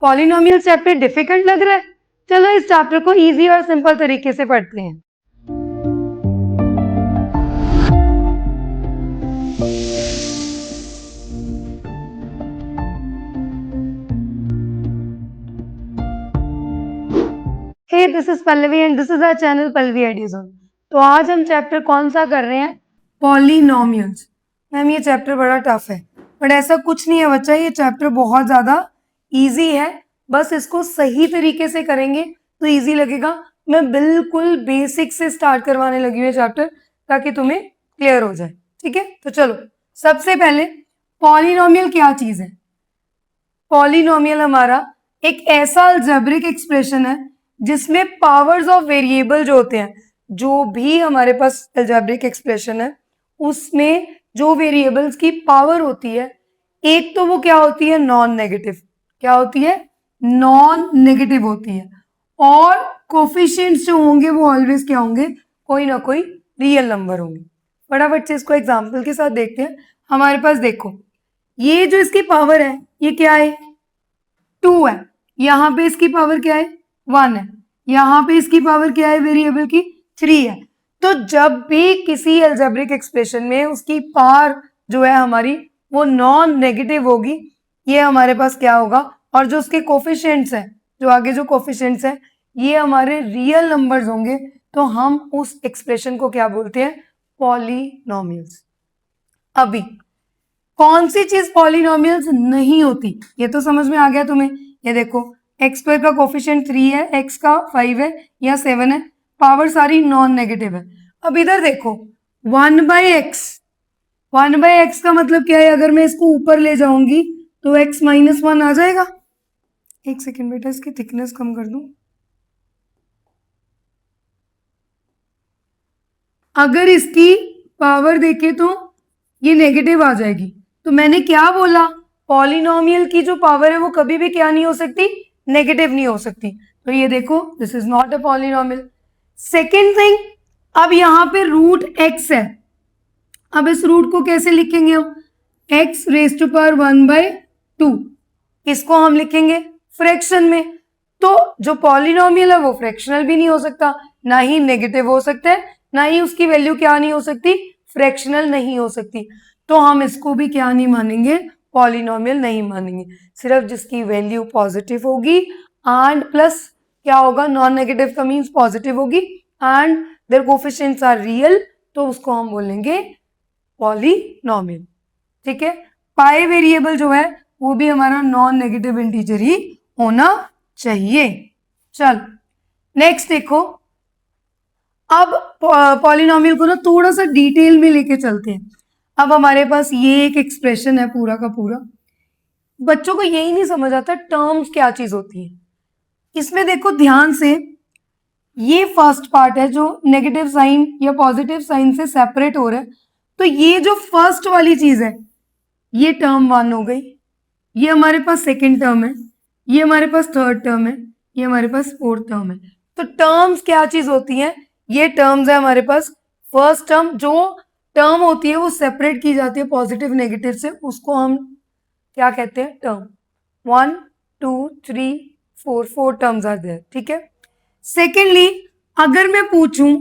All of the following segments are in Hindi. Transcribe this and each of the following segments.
पॉलिनोमियल चैप्टर डिफिकल्ट लग रहा है? चलो इस चैप्टर को इजी और सिंपल तरीके से पढ़ते हैं। Hey this is Pallavi and this is our channel Pallavi Edizone. तो आज हम चैप्टर कौन सा कर रहे हैं? पॉलिनोमियल्स। मैम ये चैप्टर बड़ा टफ है, बट ऐसा कुछ नहीं है बच्चा, ये चैप्टर बहुत ज्यादा इजी है। बस इसको सही तरीके से करेंगे तो इजी लगेगा। मैं बिल्कुल बेसिक से स्टार्ट करवाने लगी हूँ चैप्टर, ताकि तुम्हें क्लियर हो जाए। ठीक है, तो चलो सबसे पहले पॉलिनोमियल क्या चीज है? पॉलिनोमियल हमारा एक ऐसा अलजेब्रिक एक्सप्रेशन है जिसमें पावर्स ऑफ वेरिएबल जो होते हैं, जो भी हमारे पास अलजेब्रिक एक्सप्रेशन है उसमें जो वेरिएबल्स की पावर होती है, एक तो वो क्या होती है, नॉन नेगेटिव। क्या होती है? नॉन नेगेटिव होती है। और कोफिशिएंट्स जो होंगे वो ऑलवेज क्या होंगे? कोई ना कोई रियल नंबर होंगे। फटाफट से इसको एग्जाम्पल के साथ देखते हैं। हमारे पास देखो, ये जो इसकी पावर है ये क्या है? 2 है। यहाँ पे इसकी पावर क्या है? 1 है। यहाँ पे इसकी पावर क्या है वेरिएबल की? 3 है। तो जब भी किसी अलजेब्रिक एक्सप्रेशन में उसकी पावर जो है हमारी वो नॉन नेगेटिव होगी, ये हमारे पास क्या होगा? और जो उसके कोफिशिएंट्स हैं, जो आगे जो कोफिशिएंट्स हैं, ये हमारे रियल नंबर्स होंगे। तो हम उस एक्सप्रेशन को क्या बोलते हैं? पॉलिनोमियल्स। अभी कौन सी चीज पॉलिनोमियल्स नहीं होती, ये तो समझ में आ गया तुम्हें। ये देखो, एक्स स्क्वायर का कोफिशिएंट 3 है, एक्स का 5 है या 7 है, पावर सारी नॉन नेगेटिव है। अब इधर देखो, 1/x, 1/x का मतलब क्या है? अगर मैं इसको ऊपर ले जाऊंगी तो x -1 आ जाएगा। एक सेकेंड बेटा, इसकी थिकनेस कम कर दूं। अगर इसकी पावर देखे तो ये नेगेटिव आ जाएगी। तो मैंने क्या बोला? पॉलिनोमियल की जो पावर है वो कभी भी क्या नहीं हो सकती? नेगेटिव नहीं हो सकती। तो ये देखो, this is not a polynomial. Second thing, अब यहां पे रूट x है। अब इस रूट को कैसे लिखेंगे हम? x raise to power 1/2। इसको हम लिखेंगे फ्रैक्शन में। तो जो पॉलिनोमियल है वो फ्रैक्शनल भी नहीं हो सकता, ना ही नेगेटिव हो सकता है, ना ही उसकी वैल्यू क्या नहीं हो सकती? फ्रैक्शनल नहीं हो सकती। तो हम इसको भी क्या नहीं मानेंगे? पॉलिनोमियल नहीं मानेंगे। सिर्फ जिसकी वैल्यू पॉजिटिव होगी एंड प्लस क्या होगा? नॉन नेगेटिव का मीन्स पॉजिटिव होगी and their coefficients are real, तो उसको हम बोलेंगे पॉलिनोमियल। ठीक है, पाई वेरिएबल जो है वो भी हमारा नॉन नेगेटिव इंटीजर ही होना चाहिए। चल नेक्स्ट देखो, अब पॉलिनोमियल को ना थोड़ा सा डिटेल में लेके चलते हैं। अब हमारे पास ये एक एक्सप्रेशन है पूरा का पूरा। बच्चों को यही नहीं समझ आता टर्म्स क्या चीज होती है। इसमें देखो ध्यान से, ये फर्स्ट पार्ट है जो नेगेटिव साइन या पॉजिटिव साइन से सेपरेट हो रहा है। तो ये जो फर्स्ट वाली चीज है ये टर्म 1 हो गई, ये हमारे पास सेकेंड टर्म है, ये हमारे पास थर्ड टर्म है, ये हमारे पास फोर्थ टर्म है। तो टर्म्स क्या चीज होती है? ये टर्म्स है हमारे पास। फर्स्ट टर्म जो टर्म होती है वो सेपरेट की जाती है पॉजिटिव नेगेटिव से, उसको हम क्या कहते हैं? टर्म। 1 2 3 4, 4 terms are there. ठीक है। सेकेंडली, अगर मैं पूछूं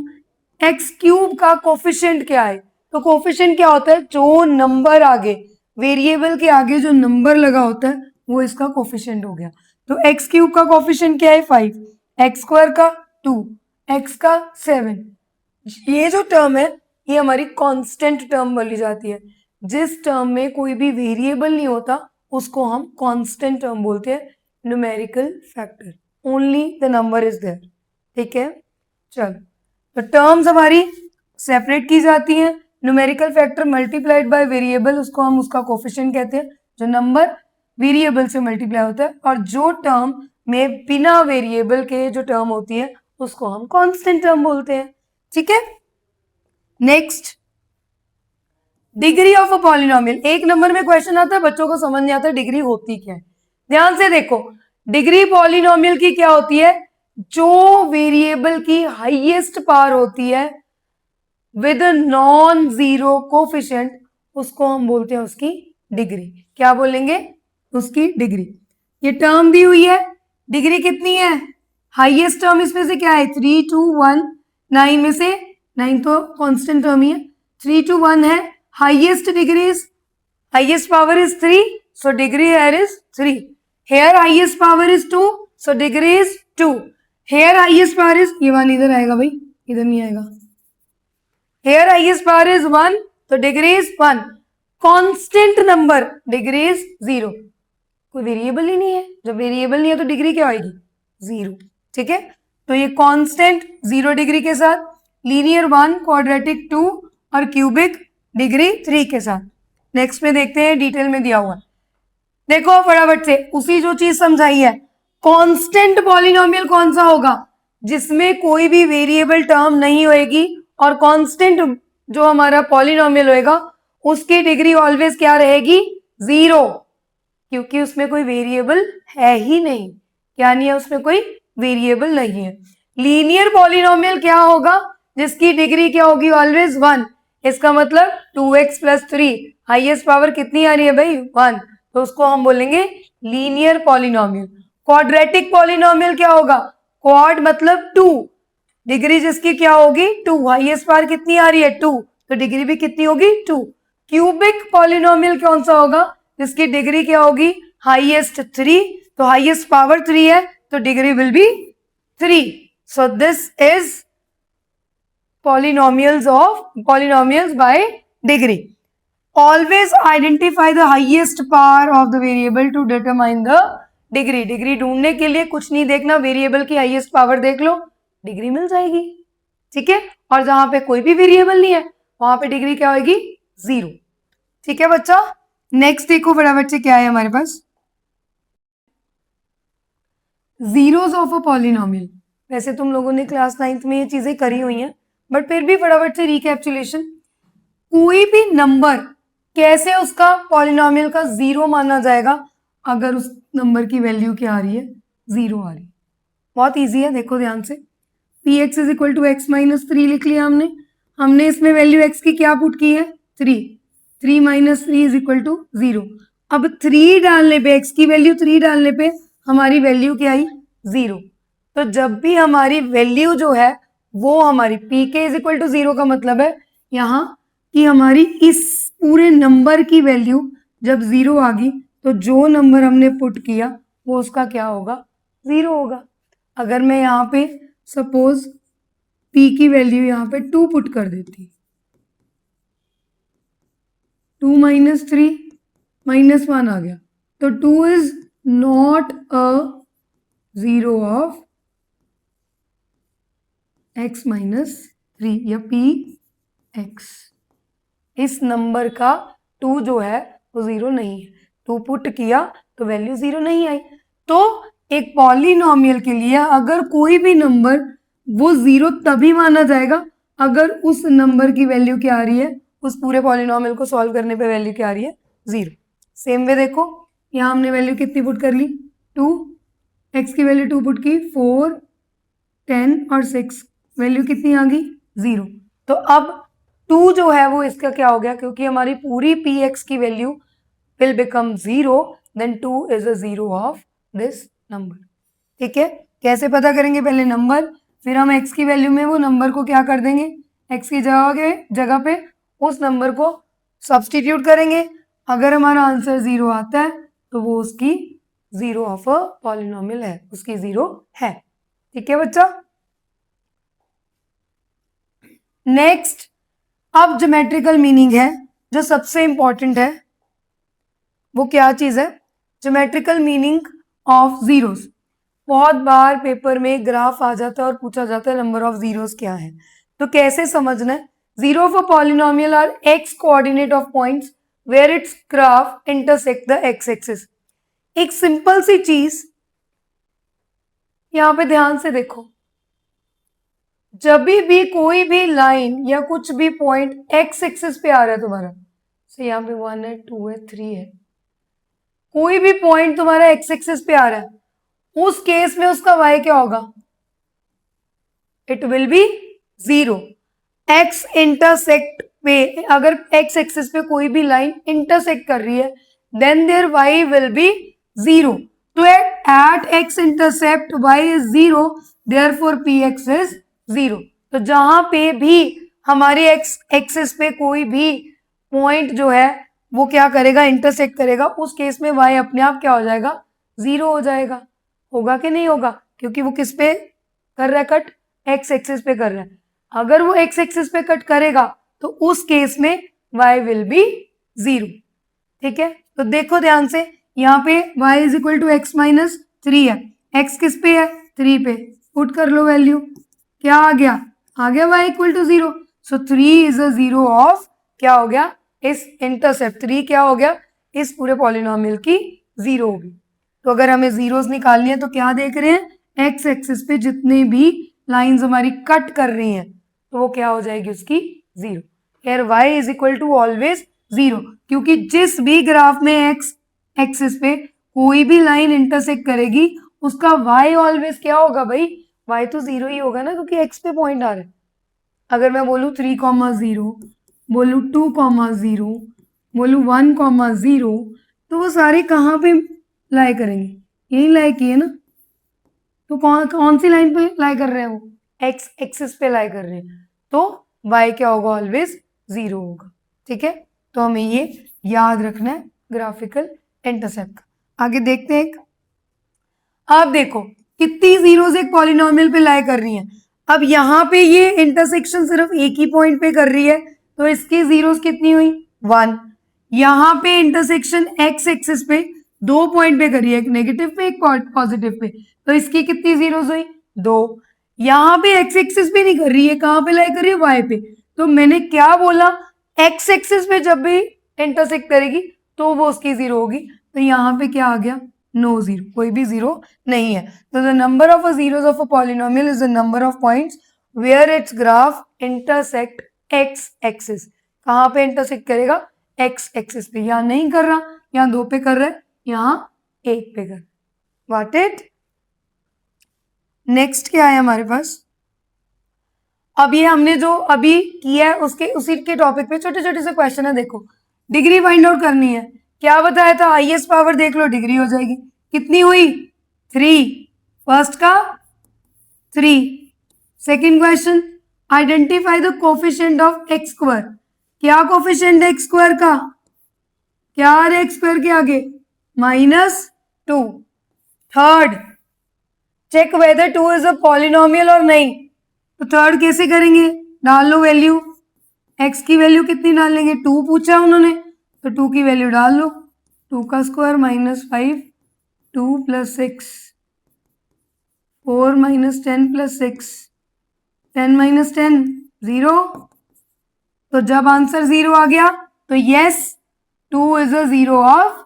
एक्स क्यूब का कोफिशिएंट क्या है, तो कोफिशिएंट क्या होता है? जो नंबर आगे, वेरिएबल के आगे जो नंबर लगा होता है वो इसका कोफिशिएंट हो गया। तो एक्स क्यूब का कोफिशिएंट क्या है? 5, एक्स स्क्वायर का 2, एक्स का 7। ये जो टर्म है ये हमारी कांस्टेंट टर्म बोली जाती है। जिस टर्म में कोई भी वेरिएबल नहीं होता उसको हम कांस्टेंट टर्म बोलते हैं। Numerical factor, only the number is there. ठीक है, चलो तो टर्म्स हमारी सेपरेट की जाती हैं। Numerical factor multiplied by variable, उसको हम उसका कोफिशिएंट कहते हैं। जो नंबर वेरिएबल से मल्टीप्लाई होता है, और जो टर्म में बिना वेरिएबल के जो टर्म होती है उसको हम कांस्टेंट टर्म बोलते हैं। ठीक है, next, degree of a polynomial. एक नंबर में क्वेश्चन आता है, बच्चों को समझ नहीं आता डिग्री होती क्या है। ध्यान से देखो, डिग्री पॉलिनोमियल की क्या होती है? जो वेरिएबल की हाईएस्ट पावर होती है विद नॉन जीरो कोफिशिएंट, उसको हम बोलते हैं उसकी डिग्री। क्या बोलेंगे? उसकी डिग्री। ये टर्म दी हुई है, डिग्री कितनी है, हाईएस्ट टर्म इसमें से क्या है, 3 2 1, 9 में से 9 तो कांस्टेंट टर्म ही है, 3 2 1 है, highest degree is, highest power is 3, so degree here is 3. Here highest power is 2, so degree is 2. Here highest power is, ये 1 इधर आएगा भाई, इधर नहीं आएगा. Here highest power is 1, so degree is 1. Constant number, degree is 0. कोई वेरिएबल ही नहीं है, जब वेरिएबल नहीं है तो डिग्री क्या आएगी, 0. ठीक है, तो ये कांस्टेंट 0 डिग्री के साथ, लीनियर 1, क्वाड्रेटिक 2 और क्यूबिक डिग्री 3 के साथ. नेक्स्ट में देखते हैं, डिटेल में दिया हुआ. देखो फटाफट से उसी जो चीज समझाई है, कांस्टेंट पॉलिनोमियल कौन सा होगा, जिसमें कोई भी वेरिएबल टर्म नहीं होएगी और कांस्टेंट जो हमारा पॉलिनोमियल होएगा उसकी डिग्री ऑलवेज क्या रहेगी, 0, क्योंकि उसमें कोई वेरिएबल है ही नहीं. क्या नहीं है, उसमें कोई वेरिएबल नहीं है. लीनियर पॉलिनोमियल क्या होगा, जिसकी डिग्री क्या होगी, ऑलवेज 1. इसका मतलब 2x प्लस 3, हाईएस्ट पावर कितनी आ रही है भाई, 1, तो उसको हम बोलेंगे लीनियर पॉलिनोमियल. क्वाड्रेटिक पॉलिनोमियल क्या होगा, क्वाड मतलब 2, डिग्री जिसकी क्या होगी 2, हाईएस्ट पावर कितनी आ रही है 2, तो डिग्री भी कितनी होगी 2. क्यूबिक पॉलिनोमियल कौन सा होगा, जिसकी डिग्री क्या होगी, हाईएस्ट 3, तो हाईएस्ट पावर 3 है तो degree will be 3. So this is polynomials by degree. Always identify the highest power of the variable to determine the degree. Degree ढूंढने के लिए कुछ नहीं देखना, वेरिएबल की हाईएस्ट पावर देख लो, डिग्री मिल जाएगी. ठीक है, और जहां पे कोई भी वेरिएबल नहीं है वहां पे डिग्री क्या होगी, 0. ठीक है बच्चा, नेक्स्ट देखो फटाफट से क्या है हमारे पास, जीरोस ऑफ अ पॉलिनोमियल. वैसे तुम लोगों ने क्लास 9th में ये चीजें करी हुई हैं, बट फिर भी फटाफट से रिकैप्चुलेशन. कोई भी नंबर कैसे उसका पॉलिनोमियल का 0 माना जाएगा, अगर उस नंबर की वैल्यू क्या आ रही है, 0 आ रही है. बहुत इजी है, देखो ध्यान से. px is equal to x minus 3 लिख लिया हमने इसमें वैल्यू x की क्या पुट की है, 3. 3 माइनस 3 इज इक्वल टू 0. अब 3 डालने पे, x की वैल्यू 3 डालने पे हमारी वैल्यू क्या आई, 0. तो जब भी हमारी वैल्यू जो है वो हमारी pk इज इक्वल टू 0 का मतलब है यहाँ कि हमारी इस पूरे नंबर की वैल्यू जब 0 आ गई तो जो नंबर हमने पुट किया वो उसका क्या होगा, 0 होगा. अगर मैं यहाँ पे सपोज p की वैल्यू यहाँ पे 2 पुट कर देती, 2 माइनस 3 माइनस 1 आ गया, तो 2 is not a 0 of x minus 3 या p x. इस नंबर का 2 जो है वो 0 नहीं है, 2 पुट किया तो वैल्यू 0 नहीं आई. तो एक पॉलिनोमियल के लिए अगर कोई भी नंबर, वो 0 तभी माना जाएगा अगर उस नंबर की वैल्यू क्या आ रही है, उस पूरे पॉलिनोमियल को सॉल्व करने पे वैल्यू क्या आ रही है, 0. सेम वे देखो, यहाँ हमने वैल्यू कितनी पुट कर ली, 2, x की वैल्यू 2 पुट की, 4 10 और 6, वैल्यू कितनी आ गई, 0. तो अब 2 जो है वो इसका क्या हो गया, क्योंकि हमारी पूरी px की value will become 0, then 2 is a 0 of this number. ठीक है, कैसे पता करेंगे, पहले नंबर, फिर हम x की वैल्यू में वो नंबर को क्या कर देंगे, x की जगह पे उस नंबर को सब्सटीट्यूट करेंगे. अगर हमारा आंसर 0 आता है तो वो उसकी 0 ऑफ अ पॉलिनोमियल है, उसकी 0 है. ठीक है बच्चा. नेक्स्ट, अब ज्योमेट्रिकल मीनिंग है जो सबसे इंपॉर्टेंट है. वो क्या चीज है, ज्योमेट्रिकल मीनिंग ऑफ जीरोस. बहुत बार पेपर में ग्राफ आ जाता है और पूछा जाता है नंबर ऑफ जीरोस क्या है. तो कैसे समझना है, zero of a polynomial are x coordinate of points where its graph intersect the x axis. एक सिंपल सी चीज यहां पे ध्यान से देखो, जब भी कोई भी लाइन या कुछ भी पॉइंट एक्स एक्सिस पे आ रहा है तुम्हारा, से यहाँ पे 1 है, 2 है, 3 है, कोई भी पॉइंट तुम्हारा एक्स एक्सिस पे आ रहा है, उस केस में उसका y क्या होगा, it will be 0. X intersect पे, अगर एक्स एक्सिस पे कोई भी लाइन इंटरसेक्ट कर रही है then there y will be 0. तो at x intercept y is 0, therefore p x is 0। तो जहां पे भी हमारे एक्स एक्सिस पे कोई भी पॉइंट जो है वो क्या करेगा, इंटरसेक्ट करेगा, उस केस में वाई अपने आप क्या हो जाएगा, 0 हो जाएगा। होगा कि नहीं होगा, क्योंकि वो किस पे कर रहा है कट, एक्स एक्सिस पे कर रहा है। अगर वो एक्स एक्सिस पे कट करेगा तो उस केस में y विल बी 0। ठीक है, तो देखो ध्यान से, यहाँ पे y is equal to x minus 3 है, x किस पे है, 3 पे, पुट कर लो वैल्यू, क्या आ गया y equal to 0। So 3 is a 0 of, क्या हो गया, इस इंटरसेप्ट 3 क्या हो गया, इस पूरे पॉलिनोमियल की 0 होगी। तो अगर हमें जीरोस निकालनी है तो क्या देख रहे हैं, एक्स एक्सिस पे जितने भी लाइंस हमारी कट कर रही हैं तो वो क्या हो जाएगी उसकी 0। Here y is equal to always 0, क्योंकि जिस भी ग्राफ में एक्स एक्सिस पे कोई भी लाइन इंटरसेक्ट करेगी उसका y ऑलवेज क्या होगा भाई, y तो 0 ही होगा ना, क्योंकि x पे पॉइंट आ रहा है। अगर मैं बोलूँ 3,0, बोलूँ 2,0, बोलूँ 1,0, तो वो सारे कहाँ पे लाई करेंगे, यही लाई किए ना। तो कौन कौन सी लाइन पे लाई कर रहे हैं, वो एक्स एक्सिस पे लाई कर रहे हैं, तो y क्या होगा, ऑलवेज 0 होगा। ठीक है, तो हमें ये याद रखना है ग्राफिकल इंटरसेप्ट का। आगे देखते हैं, अब देखो कितनी जीरोस एक पॉलिनोमियल पे लाई कर रही हैं। अब यहाँ पे ये इंटरसेक्शन सिर्फ एक ही पॉइंट पे कर रही है, तो इसकी जीरोस कितनी हुई, 1। यहाँ पे इंटरसेक्शन एक्स एक्सिस पे 2 पॉइंट पे करी है, एक नेगेटिव पे एक पॉजिटिव पे, तो इसकी कितनी जीरोस हुई, 2। यहाँ पे एक्स एक्सिस पे नहीं कर रही है, कहाँ पे लाई कर रही है, वाई पे। तो मैंने क्या बोला, एक्स एक्सिस पे जब भी इंटरसेक्ट करेगी तो वो उसकी 0 होगी। तो यहाँ पे क्या आ गया, नो 0, कोई भी 0 नहीं है। तो the number of zeros of a polynomial is the number of points where its graph intersect x axis. कहाँ पे इंटरसेक्ट करेगा, एक्स एक्सिस पे। यहाँ नहीं कर रहा, यहाँ 2 पे कर रहा है, यहाँ 1 पे कर। व्हाट इट, नेक्स्ट क्या है हमारे पास। अब ये हमने जो अभी किया है उसके उसी के टॉपिक पे छोटे छोटे से क्वेश्चन है। देखो डिग्री फाइंड आउट करनी है, क्या बताया था, हाईएस्ट पावर देख लो, डिग्री हो जाएगी, कितनी हुई, 3, फर्स्ट का 3। Second question, identify the coefficient of x square, क्या कोफिशिएंट एक्स स्क्वायर का, क्या आ रहा है एक्स स्क्वायर के आगे, -2। Third, check whether 2 is a polynomial और नहीं। तो थर्ड कैसे करेंगे, डाल लो वैल्यू, x की वैल्यू कितनी डालेंगे, 2 पूछा उन्होंने, तो 2 की वैल्यू डाल लो, 2 का स्क्वायर -5, 2 + 6, 4 - 10 + 6, 10 - 10 0। तो जब आंसर 0 आ गया तो यस 2 इज अ 0 ऑफ,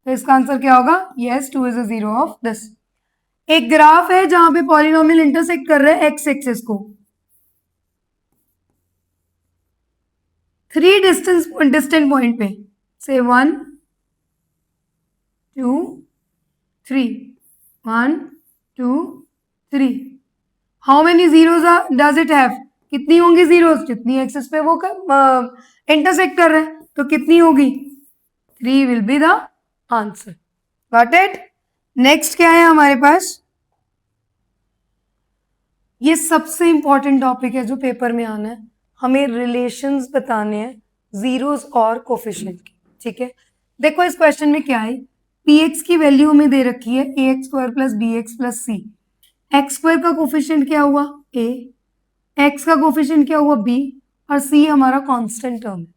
तो इसका आंसर क्या होगा, yes 2 is a 0 of this. एक ग्राफ है जहां पे पॉलिनोमियल इंटरसेक्ट कर रहे हैं एक्स एक्सिस को, 3 डिस्टेंट पॉइंट पे, से 1 2 3, 1 2 3। How many zeros does it have, कितनी होंगी जीरोस, जितनी एक्सिस पे वो इंटरसेक्ट कर रहे हैं, तो कितनी होगी, 3 will be the answer. Got it. Next क्या है हमारे पास, ये सबसे इंपॉर्टेंट टॉपिक है जो पेपर में आना है, हमें रिलेशंस बताने हैं जीरोस और कोफिशिएंट की। ठीक है, देखो इस क्वेश्चन में क्या है, पी एक्स की वैल्यू हमें दे रखी है ax² + bx + c। X square का कोफिशिएंट क्या हुआ, a, एक्स का कोफिशिएंट क्या हुआ, b, और c हमारा कांस्टेंट टर्म है।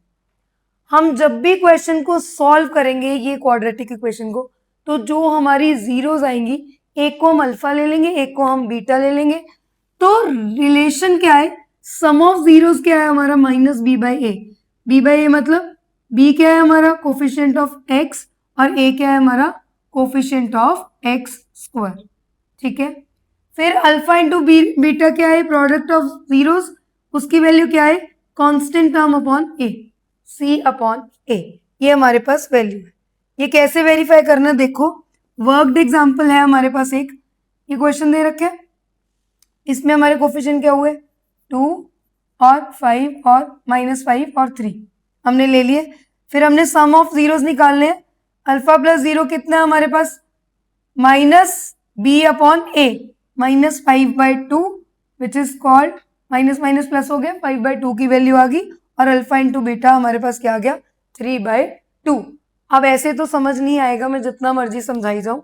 हम जब भी क्वेश्चन को सॉल्व करेंगे ये क्वाड्रेटिक इक्वेशन को, तो जो हमारी जीरोस आएंगी, एक को हम अल्फा ले लेंगे, एक को हम बीटा ले लेंगे। तो रिलेशन क्या है, सम ऑफ जीरोस क्या है हमारा, -b/a। b/a मतलब b क्या है हमारा, कोफिशिएंट ऑफ x, और a क्या है हमारा, कोफिशिएंट ऑफ x²। ठीक है, फिर अल्फा इंटू बीटा क्या है, प्रोडक्ट ऑफ जीरोस, उसकी वैल्यू क्या है, constant term upon a, c/a। ये हमारे पास वैल्यू है। ये कैसे वेरीफाई करना, देखो वर्कड एग्जांपल है हमारे पास एक, ये क्वेश्चन दे रखे हैं, इसमें हमारे कोफिशिएंट क्या हुए, 2 और 5 और -5 और 3 हमने ले लिए। फिर हमने सम ऑफ जीरोस निकालने हैं, अल्फा + 0 कितना है हमारे पास, minus b upon a, -5/2 which is called, minus minus plus हो गया, 5/2 की वैल्यू आ गई, और अल्फा इंटू बीटा हमारे पास क्या आ गया, 3/2। अब ऐसे तो समझ नहीं आएगा, मैं जितना मर्जी समझाई जाऊं।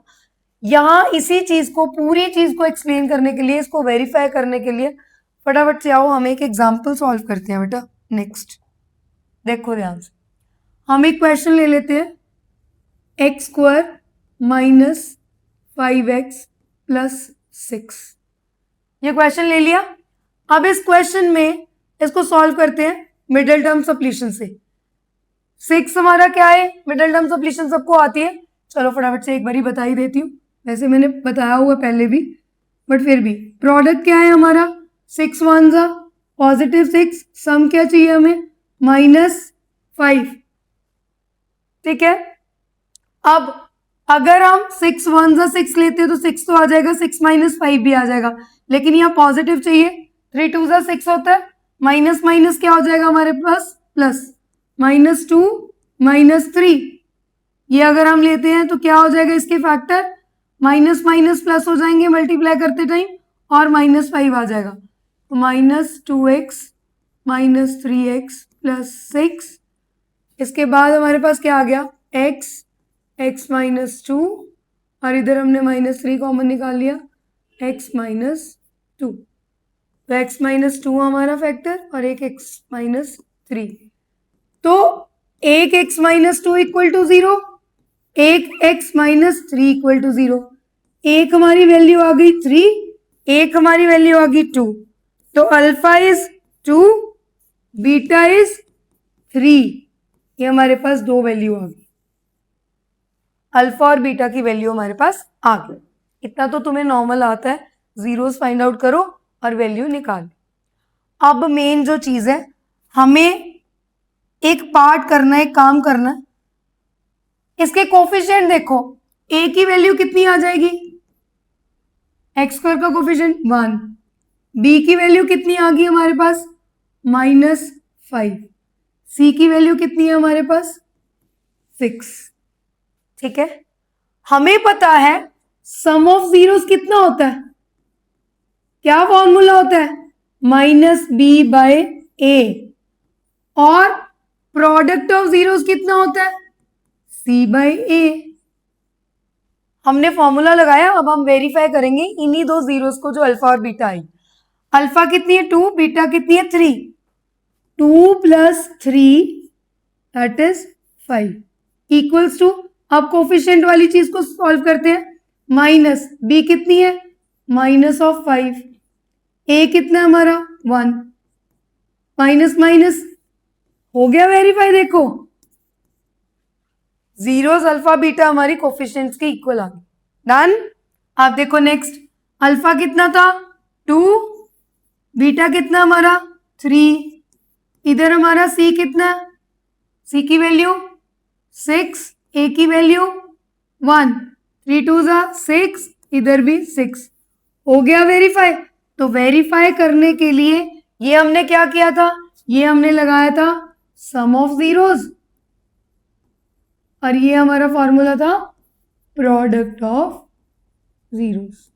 यहां इसी चीज को, पूरी चीज को एक्सप्लेन करने के लिए, इसको वेरीफाई करने के लिए फटाफट से आओ हम एक एग्जाम्पल सॉल्व करते हैं बेटा। नेक्स्ट देखो ध्यान से, हम एक क्वेश्चन ले लेते हैं, x² माइनस 5x प्लस 6। ये क्वेश्चन ले लिया। अब इस क्वेश्चन में इसको सॉल्व करते हैं मिडिल टर्म सप्लीशन से। 6 हमारा क्या है, मिडिल टर्म सप्लीशन सबको आती है, चलो फटाफट से एक बारी बता ही देती हूँ, वैसे मैंने बताया हुआ पहले भी, बट फिर भी प्रोडक्ट क्या है हमारा, 6 1 जा +6, सम क्या चाहिए हमें, -5। ठीक है, अब अगर हम 6 1 जा 6 लेते हैं तो 6 तो आ जाएगा, 6 - 5 भी आ जाएगा, लेकिन यहाँ पॉजिटिव चाहिए, 3 2 जा 6 होता है, माइनस माइनस क्या हो जाएगा हमारे पास, प्लस, -2 -3, ये अगर हम लेते हैं तो क्या हो जाएगा इसके फैक्टर, माइनस माइनस प्लस हो जाएंगे मल्टीप्लाई करते टाइम, और -5 आ जाएगा, तो -2x -3x प्लस 6। इसके बाद हमारे पास क्या आ गया, x -2, और इधर हमने -3 कॉमन निकाल लिया, x -2, तो x -2 हमारा फैक्टर और एक x -3, तो एक x -2 इक्वल टू 0, एक x -3 इक्वल टू 0, एक हमारी वैल्यू आ गई 3, एक हमारी वैल्यू आ गई 2, तो अल्फा इज 2, बीटा इज 3, ये हमारे पास दो वैल्यू आ गई, अल्फा और बीटा की वैल्यू हमारे पास आ गई। इतना तो तुम्हें नॉर्मल आता है, जीरोस फाइंड आउट करो और वैल्यू निकाल। अब मेन जो चीज है, हमें एक पार्ट करना है, एक काम करना है, इसके कोफिशिएंट देखो, a की वैल्यू कितनी आ जाएगी, x² का कोफिशिएंट 1, b की वैल्यू कितनी आ गई हमारे पास, -5, c की वैल्यू कितनी है हमारे पास, 6। ठीक है, हमें पता है सम ऑफ जीरोस कितना होता है, क्या फॉर्मूला होता है, -b/a, और प्रोडक्ट ऑफ जीरोस कितना होता है, c/a। हमने फॉर्मूला लगाया, अब हम वेरीफाई करेंगे इन्हीं दो जीरोस को, जो अल्फा और बीटा आई। अल्फा कितनी है 2, बीटा कितनी है 3, 2 + 3 दैट इज 5 इक्वल्स टू, अब कोफिशिएंट वाली चीज को सॉल्व करते हैं, माइनस b कितनी है -5, a कितना है हमारा 1, माइनस माइनस हो गया वेरीफाई, देखो जीरोस अल्फा बीटा हमारी कोफिशिएंट्स के इक्वल आ गई, डन। आप देखो नेक्स्ट, अल्फा कितना था 2, बीटा कितना हमारा 3, इधर हमारा c कितना, c की वैल्यू 6, a की वैल्यू 1, 3 2 जा 6, इधर भी 6, हो गया वेरीफाई। तो वेरीफाई करने के लिए ये हमने क्या किया था, ये हमने लगाया था सम ऑफ जीरोस, और ये हमारा फॉर्मूला था product of zeros.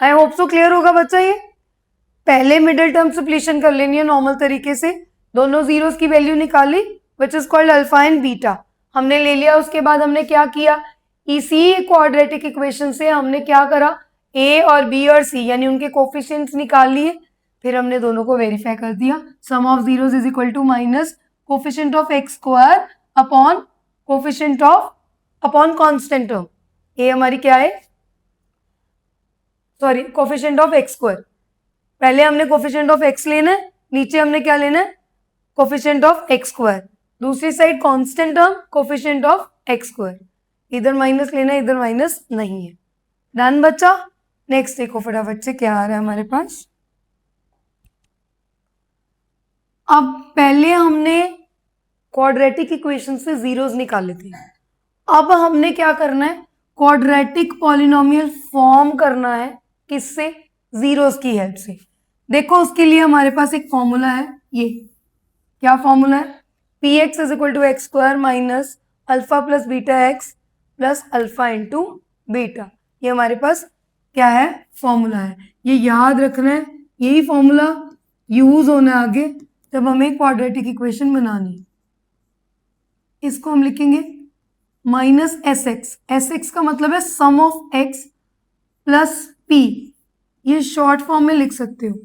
I hope so clear होगा बच्चा। ये पहले मिडिल टर्म सप्लीशन कर लेनी है नॉर्मल तरीके से, दोनों जीरोस की वैल्यू निकाली विच is called alpha and beta, हमने ले लिया। उसके बाद हमने क्या किया, इसी क्वाड्रेटिक इक्वेशन से हमने क्या करा, a और b और c यानी उनके कोफिशिएंट्स निकाल लिए, फिर हमने दोनों को वेरीफाई कर दिया। Sum of zeros is equal to minus coefficient of x² upon coefficient of upon constant term, a हमारी क्या है, सॉरी कोफिशिएंट ऑफ x², पहले हमने कोफिशिएंट ऑफ x लेना है, नीचे हमने क्या लेना है, कोफिशिएंट ऑफ x², दूसरी side constant term coefficient of x², इधर माइनस लेना है, इधर माइनस नहीं है, डन बच्चा। नेक्स्ट देखो फटाफट से क्या आ रहा है हमारे पास। अब पहले हमने क्वाड्रेटिक इक्वेशन से जीरोस निकाले थे, अब हमने क्या करना है, क्वाड्रेटिक पॉलिनोमियल फॉर्म करना है, किससे, जीरोस की हेल्प से। देखो उसके लिए हमारे पास एक फॉर्मूला है, ये क्या फॉर्मूला है, p x is equal to x square minus alpha plus beta x plus alpha into beta. ये हमारे पास क्या है, फॉर्मूला है। ये याद रखना है, यही फॉर्मूला यूज होना है आगे जब हमें क्वाड्रेटिक इक्वेशन बनानी है। इसको हम लिखेंगे minus S x. S x का मतलब है sum of x plus P, ये शॉर्ट फॉर्म में लिख सकते हो।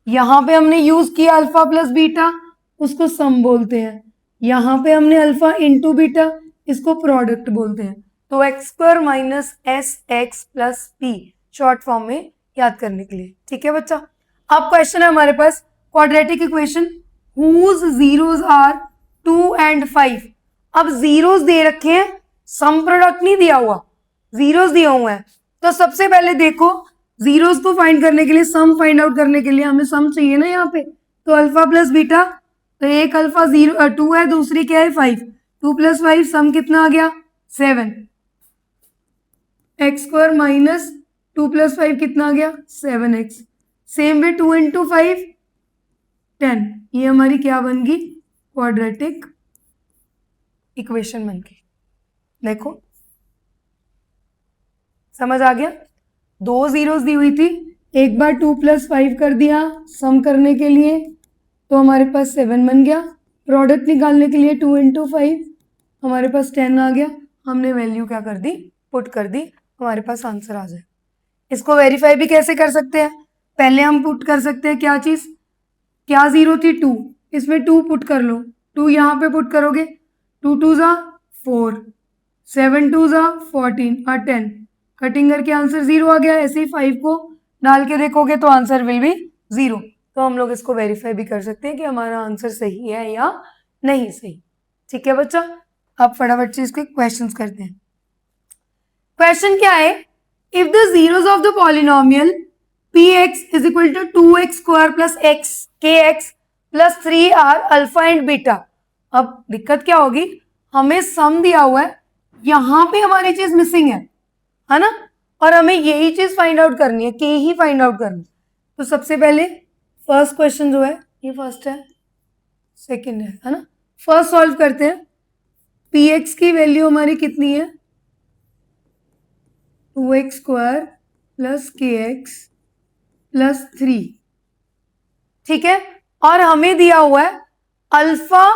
यहां पे हमने यूज किया अल्फा प्लस बीटा, उसको सम बोलते हैं। यहां पे हमने अल्फा इंटू बीटा, इसको प्रोडक्ट बोलते हैं। तो x square minus S x plus P short form में याद करने के लिए। ठीक है बच्चा। अब क्वेश्चन है हमारे पास quadratic equation whose zeros are 2 and 5। अब जीरोस दे रखे हैं, सम प्रोडक्ट नहीं दिया हुआ, जीरोस दिए हुए हैं। तो सबसे पहले देखो जीरोस को फाइंड करने के लिए, सम फाइंड आउट करने के लिए हमें सम चाहिए ना यहाँ पे। तो अल्फा प्लस बीटा, तो एक अल्फा 2 है, दूसरी क्या है 5। 2 + 5 सम कितना आ गया 7। एक्स स्क्वायर माइनस 2 + 5 कितना आ गया 7x। Same way 2 × 5 10। ये हमारी क्या बन गई, क्वाड्रेटिक इक्वेशन बन गई। देखो समझ आ गया। 2 जीरोस दी हुई थी, एक बार 2 + 5 कर दिया सम करने के लिए, तो हमारे पास 7 बन गया। प्रोडक्ट निकालने के लिए 2 × 5 हमारे पास 10 आ गया। हमने वैल्यू क्या कर दी, पुट कर दी, हमारे पास आंसर आ जाए। इसको वेरीफाई भी कैसे कर सकते हैं, पहले हम पुट कर सकते हैं क्या चीज, क्या जीरो थी 2, इसमें 2 पुट कर लो। 2 यहाँ पे पुट करोगे, 2 × 2 = 4, 7 × 2 = 14 और 10, कटिंग करके आंसर 0 आ गया। ऐसे ही 5 को डाल के देखोगे तो आंसर विल बी 0। तो हम लोग इसको वेरीफाई भी कर सकते हैं कि हमारा आंसर सही है या नहीं सही। ठीक है बच्चा। अब फटाफट से इसके क्वेश्चंस करते हैं। क्वेश्चन क्या है, if the zeros of the polynomial px is equal to 2x square plus x kx plus 3 are alpha and beta. अब दिक्कत क्या होगी, हमें सम दिया हुआ है, यहां पे हमारी चीज मिसिंग है ना, और हमें यही चीज फाइंड आउट करनी है, के ही फाइंड आउट करनी है। तो सबसे पहले फर्स्ट क्वेश्चन जो है, ये फर्स्ट है, सेकंड है ना। फर्स्ट सॉल्व करते हैं। px की वैल्यू हमारी कितनी है, 2x square plus kx plus 3। ठीक है, और हमें दिया हुआ है अल्फा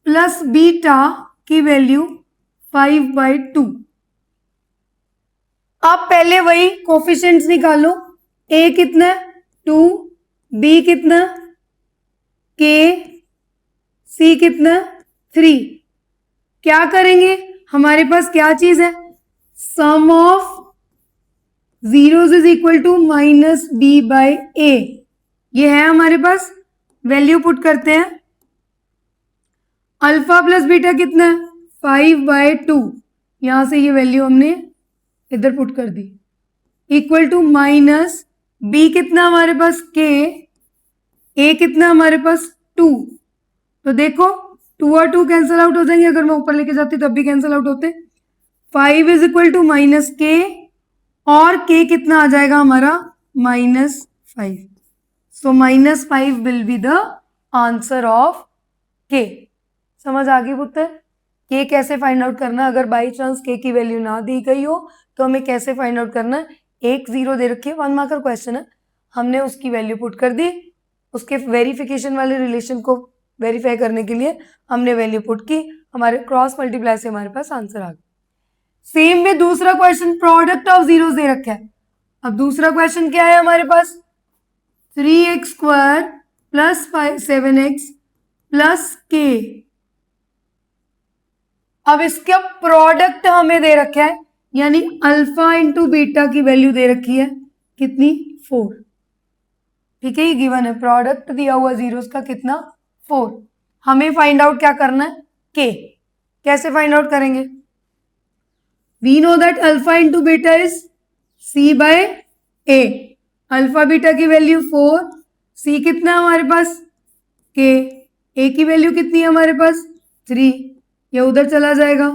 प्लस बीटा की वैल्यू 5/2। आप पहले वही कोफिशिएंट्स निकालो, a कितना 2, b कितना k, c कितना 3। क्या करेंगे, हमारे पास क्या चीज है, sum of zeros is equal to minus b/a। ये है हमारे पास, वैल्यू पुट करते हैं। अल्फा प्लस बीटा कितना है 5/2, यहां से ये वैल्यू हमने इधर पुट कर दी, इक्वल टू माइनस b कितना हमारे पास k, a कितना हमारे पास 2। तो देखो 2 और 2 कैंसिल आउट हो जाएंगे, अगर मैं ऊपर लेके जाती तब भी कैंसिल आउट होते। 5 is equal to minus k, और k कितना आ जाएगा हमारा -5। So -5 will be the answer of k। समझ आ गई पुत्र, k कैसे फाइंड आउट करना, अगर बाई चांस k की वैल्यू ना दी गई हो तो हमें कैसे फाइंड आउट करना है। एक जीरो दे रखी है, 1 मार्क का क्वेश्चन है, हमने उसकी वैल्यू पुट कर दी, उसके वेरिफिकेशन वाले रिलेशन को वेरीफाई करने के लिए हमने वैल्यू पुट की, हमारे क्रॉस मल्टीप्लाई से हमारे पास आंसर आ गया। सेम में दूसरा क्वेश्चन प्रोडक्ट ऑफ जीरोस दे रखा है। अब दूसरा क्वेश्चन क्या है हमारे पास, 3x square plus 7x plus k। अब इसका प्रोडक्ट हमें दे रखा है, यानी अल्फा इंटू बीटा की वैल्यू दे रखी है कितनी 4। ठीक है, ये गिवन है, प्रोडक्ट दिया हुआ जीरोस का कितना 4। हमें फाइंड आउट क्या करना है, k। कैसे फाइंड आउट करेंगे, we know that alpha into beta is c/a। Alpha beta की वैल्यू 4, c कितना हमारे पास k, a की वैल्यू कितनी है हमारे पास 3, ये उधर चला जाएगा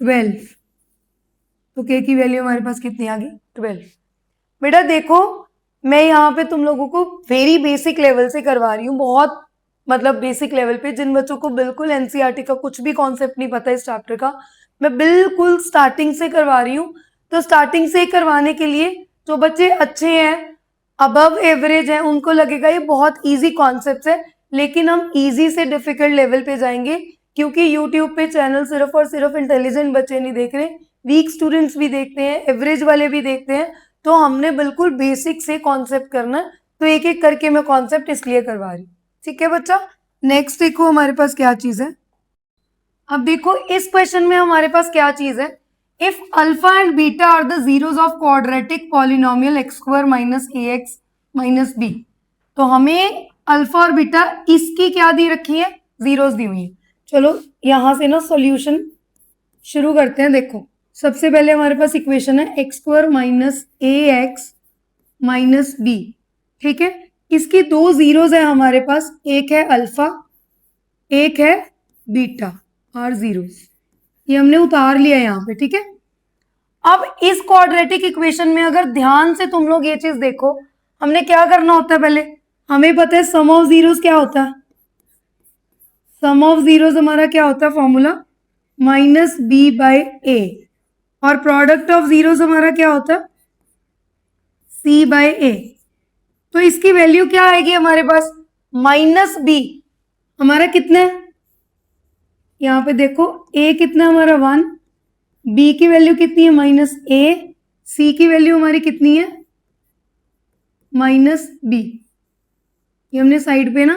12, तो k की वैल्यू हमारे पास कितनी आ गई 12। बेटा देखो मैं यहाँ पे तुम लोगों को वेरी बेसिक लेवल से करवा रही हूँ, बहुत मतलब बेसिक लेवल पे, जिन बच्चों को बिल्कुल एनसीईआरटी का कुछ भी कॉन्सेप्ट नहीं पता इस चैप्टर का, मैं बिल्कुल स्टार्टिंग से करवा रही हूँ। तो स्टार्टिंग से करवाने के लिए जो बच्चे अच्छे हैं, अबव एवरेज हैं, उनको लगेगा ये बहुत इजी कॉन्सेप्ट है, लेकिन हम इजी से डिफिकल्ट लेवल पे जाएंगे, क्योंकि यूट्यूब पे चैनल सिर्फ और सिर्फ इंटेलिजेंट बच्चे नहीं देख रहे, वीक स्टूडेंट्स भी देखते हैं, एवरेज वाले भी देखते हैं। तो हमने बिल्कुल बेसिक से कॉन्सेप्ट करना है, तो एक एक करके मैं कॉन्सेप्ट इसलिए करवा रही हूँ। ठीक है बच्चा। नेक्स्ट देखो हमारे पास क्या चीज है। अब देखो इस क्वेश्चन में हमारे पास क्या चीज है। If alpha and beta are the zeros of quadratic polynomial x square minus a x minus b, तो हमें अल्फा और बीटा इसकी क्या दी रखी है, जीरोस दी हुई है। चलो यहां से ना सॉल्यूशन शुरू करते हैं। देखो सबसे पहले हमारे पास इक्वेशन है x square minus a x minus B. ठीक है, इसकी दो जीरोस है हमारे पास, एक है अल्फा, एक है बीटा, आर जीरोस। ये हमने उतार लिया यहाँ पे। ठीक है, अब इस क्वाड्रेटिक इक्वेशन में अगर ध्यान से तुम लोग ये चीज देखो, हमने क्या करना होता है पहले, हमें पता है सम ऑफ जीरोस क्या होता है। सम ऑफ जीरोस हमारा क्या होता है फॉर्मूला, माइनस बी बाय ए, और प्रोडक्ट ऑफ जीरोस हमारा क्या होता है, सी बाय ए। तो इसकी वैल्यू क्या आएगी हमारे पास, माइनस बी हमारा कितना है, यहाँ पे देखो ए कितना हमारा 1, बी की वैल्यू कितनी है माइनस ए, सी की वैल्यू हमारी कितनी है माइनस बी। ये हमने साइड पे ना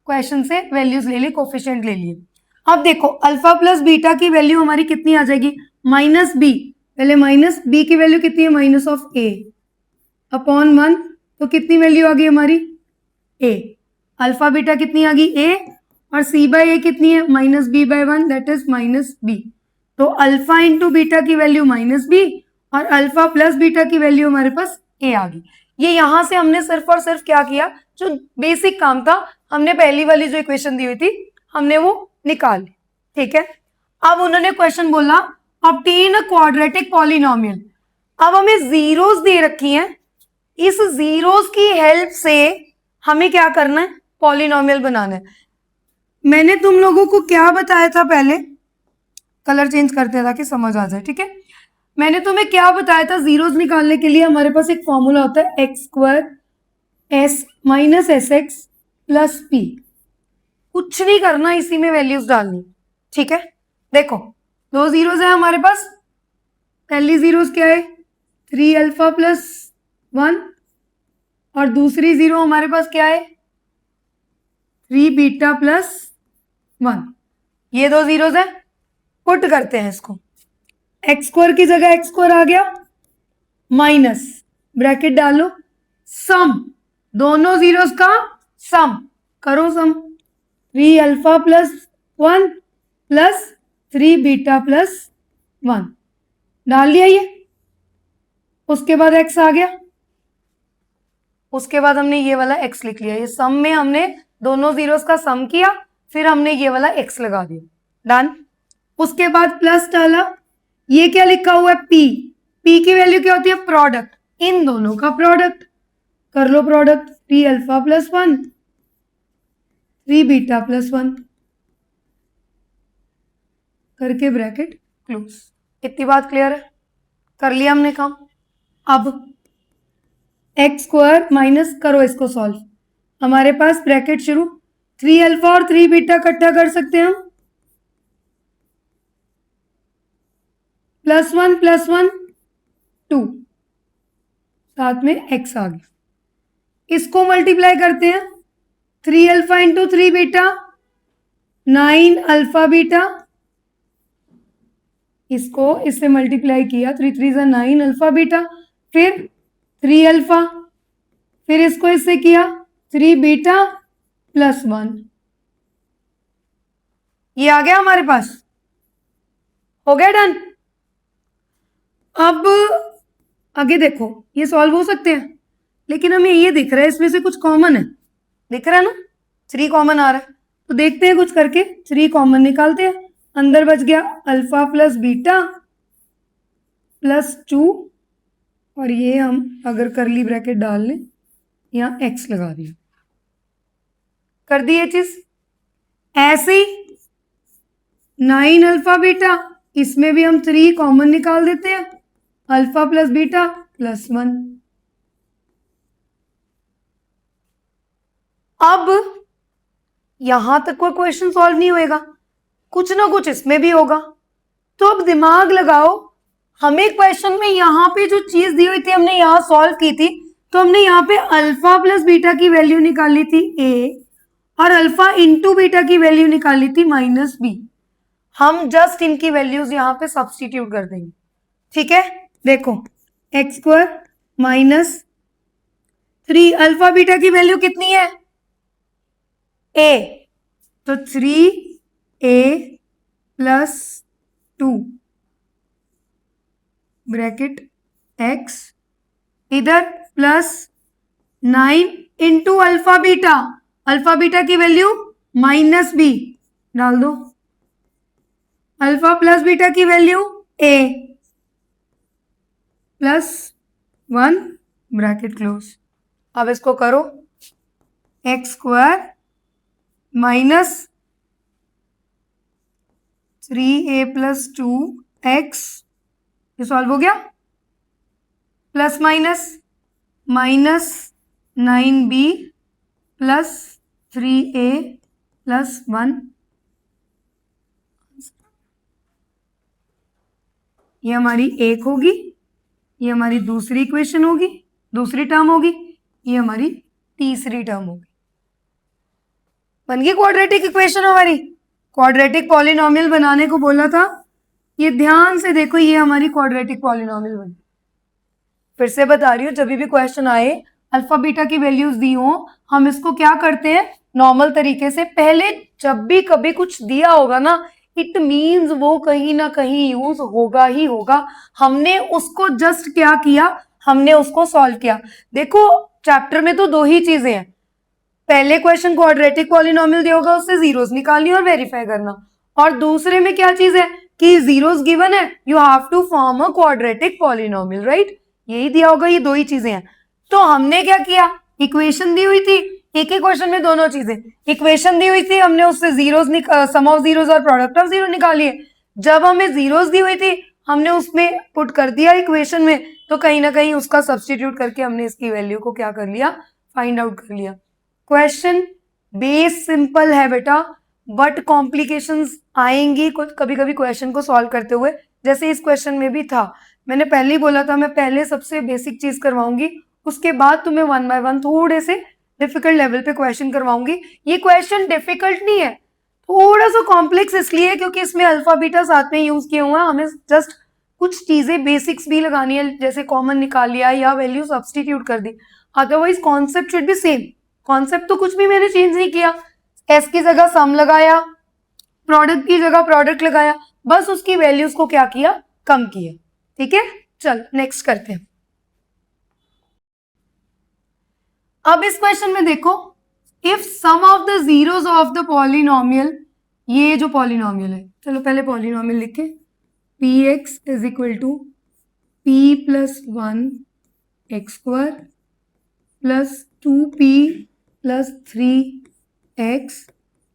क्वेश्चन से वैल्यूज ले ली, कोफिशिएंट ले लिए। अब देखो अल्फा प्लस बीटा की वैल्यू हमारी कितनी आ जाएगी, माइनस बी। पहले माइनस बी की वैल्यू कितनी है, माइनस ऑफ ए अपॉन 1, तो कितनी वैल्यू आ गई हमारी ए। अल्फा बीटा कितनी आ गई ए, और सी बाय ए कितनी है minus b by 1, that is minus b. तो अल्फा इंटू बीटा की वैल्यू माइनस बी, और अल्फा प्लस बीटा की वैल्यू हमारे पास ए आ गई। ये यहां से हमने सिर्फ और सिर्फ क्या किया, जो बेसिक काम था, हमने पहली वाली जो इक्वेशन दी हुई थी हमने वो निकाल ली। ठीक है, अब उन्होंने क्वेश्चन बोला ऑब्टेन अ क्वाड्रेटिक पॉलिनोमियल। अब हमें जीरोस दे रखी हैं, इस जीरोस की हेल्प से हमें क्या करना है, पॉलिनोमियल बनाना है। मैंने तुम लोगों को क्या बताया था पहले, कलर चेंज करते हैं ताकि समझ आ जाए। ठीक है, मैंने तुम्हें क्या बताया था, जीरोस निकालने के लिए हमारे पास एक फॉर्मूला होता है x square S minus S x plus P. कुछ नहीं करना, इसी में वैल्यूज डालनी। ठीक है, देखो दो जीरोस है हमारे पास, पहली जीरोस क्या है 3 अल्फा प्लस 1, और दूसरी जीरो हमारे पास क्या है 3 बीटा प्लस 1। ये दो जीरोस है, पुट करते हैं इसको, एक्स स्क्वायर की जगह एक्स स्क्वायर आ गया, माइनस ब्रैकेट डालो, सम दोनों जीरोस का सम करो, सम 3 alpha plus 1 plus 3 beta plus 1 डाल दिया ये। उसके बाद एक्स आ गया, उसके बाद हमने ये वाला एक्स लिख लिया। ये सम में हमने दोनों जीरोस का सम किया, फिर हमने ये वाला एक्स लगा दिया, डन। उसके बाद प्लस डाला, ये क्या लिखा हुआ है पी, पी की वैल्यू क्या होती है, प्रोडक्ट, इन दोनों का प्रोडक्ट कर लो, product 3 alpha plus 1 3 beta plus 1 करके ब्रैकेट क्लोज। इतनी बात क्लियर है, कर लिया हमने काम। अब एक्स स्क्वायर माइनस करो इसको सॉल्व, हमारे पास ब्रैकेट शुरू, 3 अल्फा और 3 बीटा इकट्ठा कर सकते हैं हम, प्लस वन 2, साथ में एक्स आ गया। इसको मल्टीप्लाई करते हैं, 3 alpha into 3 beta 9 alpha beta, इसको इससे मल्टीप्लाई किया, 3 3 जा 9 अल्फा बीटा, फिर 3 अल्फा, फिर इसको इससे किया 3 बीटा प्लस 1, ये आ गया हमारे पास, हो गया डन। अब आगे देखो ये सॉल्व हो सकते हैं, लेकिन हमें ये दिख रहा है इसमें से कुछ कॉमन है, दिख रहा है ना 3 कॉमन आ रहा है, तो देखते हैं कुछ करके 3 कॉमन निकालते हैं। अंदर बच गया अल्फा प्लस बीटा प्लस 2, और ये हम अगर करली ब्रैकेट डाल लें यहाँ एक्स लगा दिया, कर दी ये चीज। ऐसे ही 9 अल्फा बीटा, इसमें भी हम 3 कॉमन निकाल देते हैं, अल्फा प्लस बीटा प्लस 1। अब यहां तक कोई क्वेश्चन सॉल्व नहीं होएगा, कुछ ना कुछ इसमें भी होगा। तो अब दिमाग लगाओ, हमें क्वेश्चन में यहाँ पे जो चीज दी हुई थी हमने यहाँ सॉल्व की थी, तो हमने यहाँ पे अल्फा प्लस बीटा की वैल्यू निकाली थी ए, और अल्फा इंटू बीटा की वैल्यू निकाली थी माइनस बी। हम जस्ट इनकी वैल्यूज यहाँ पे सब्सटीट्यूट कर देंगे, ठीक है। देखो x square minus 3, alpha beta की वैल्यू कितनी है ए, तो 3a प्लस 2 ब्रैकेट x, इधर प्लस 9 इंटू अल्फा बीटा की वैल्यू माइनस बी डाल दो, अल्फा प्लस बीटा की value a plus 1 bracket close. अब इसको करो, x square minus 3a plus 2x, ये सॉल्व हो गया, plus minus 9b plus 3a plus 1, ये हमारी एक होगी, ये हमारी दूसरी इक्वेशन होगी, दूसरी टर्म होगी, ये हमारी तीसरी टर्म होगी। बन गई क्वाड्रेटिक इक्वेशन हमारी। क्वाड्रेटिक पॉलिनोमियल बनाने को बोला था, ये ध्यान से देखो, ये हमारी क्वाड्रेटिक पॉलिनोमियल बनी। फिर से बता रही हूँ, जब भी क्वेश्चन आए अल्फा बीटा की वैल्यूज दी हो, हम इसको क्या करते हैं नॉर्मल तरीके से, पहले जब भी कभी कुछ दिया होगा ना, इट मीन्स वो कहीं ना कहीं यूज होगा ही होगा। हमने उसको जस्ट क्या किया, हमने उसको सॉल्व किया। देखो चैप्टर में तो दो ही चीजें हैं, पहले क्वेश्चन क्वाड्रेटिक पॉलिनोमियल दिया होगा, उससे जीरोस निकालनी और वेरीफाई करना, और दूसरे में क्या चीज है कि जीरोस गिवन है, you have to form a quadratic polynomial, right. यही दिया होगा, ये दो ही चीजें हैं। तो हमने क्या किया, इक्वेशन दी हुई थी, एक ही क्वेश्चन में दोनों चीजें, इक्वेशन दी हुई थी, हमने उससे जीरोस सम ऑफ जीरोस और प्रोडक्ट ऑफ जीरो निकालिए। जब हमें जीरोस दी हुई थी, हमने उसमें पुट कर दिया इक्वेशन में, तो कहीं ना कहीं उसका सब्सटीट्यूट करके हमने इसकी वैल्यू को क्या कर लिया, फाइंड आउट कर लिया। क्वेश्चन बेस सिंपल है बेटा, बट कॉम्प्लिकेशंस आएंगी कुछ कभी कभी क्वेश्चन को सॉल्व करते हुए, जैसे इस क्वेश्चन में भी था। मैंने पहले ही बोला था, मैं पहले सबसे बेसिक चीज करवाऊंगी, उसके बाद तुम्हें 1 बाय 1 थोड़े से डिफिकल्ट लेवल पे क्वेश्चन करवाऊंगी। ये क्वेश्चन डिफिकल्ट नहीं है, थोड़ा सा कॉम्प्लेक्स इसलिए क्योंकि इसमें अल्फा बीटा साथ में यूज किए हुए हैं, हमें जस्ट कुछ चीजें बेसिक्स भी लगानी है, जैसे कॉमन निकाल लिया या वैल्यू सब्सटीट्यूट कर दी, otherwise concept should be same. Concept तो कुछ भी मैंने चेंज नहीं किया, एस की जगह सम लगाया, प्रोडक्ट की जगह प्रोडक्ट लगाया, बस उसकी वैल्यूज को क्या किया, कम किया, ठीक है। चल नेक्स्ट करते हैं। अब इस क्वेश्चन में देखो, if sum of the zeros of the polynomial, ये जो पॉलिनोमियल है, चलो पहले पॉलिनोमियल लिखे, p x is equal to p plus 1 x square plus 2p plus 3x